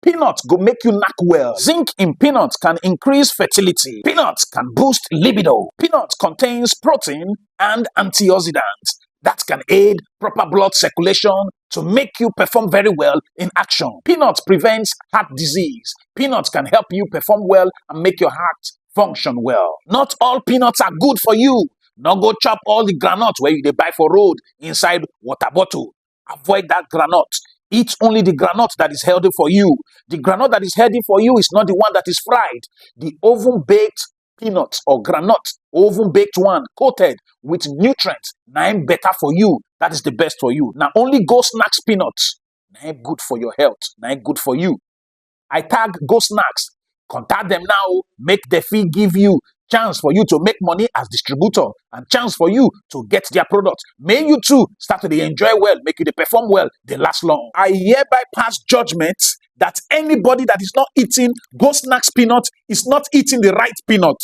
Peanuts go make you knack well. Zinc in peanuts can increase fertility. Peanuts can boost libido. Peanuts contains protein and antioxidants that can aid proper blood circulation to make you perform very well in action. Peanuts prevents heart disease. Peanuts can help you perform well and make your heart function well. Not all peanuts are good for you. No go chop all the groundnut where you dey buy for road inside water bottle. Avoid that groundnut. Eat only the groundnut that is healthy for you. The groundnut that is healthy for you is not the one that is fried. The oven-baked peanuts or groundnut, oven-baked one, coated with nutrients, na better for you. That is the best for you. Now only GOSANKS peanuts, na good for your health, na good for you. I tag GOSANKS. Contact them now. Make the fee give you chance for you to make money as distributor and chance for you to get their product. May you too start to enjoy well, make you perform well, they last long. I hereby pass judgment that anybody that is not eating GOSANKS peanut is not eating the right peanut.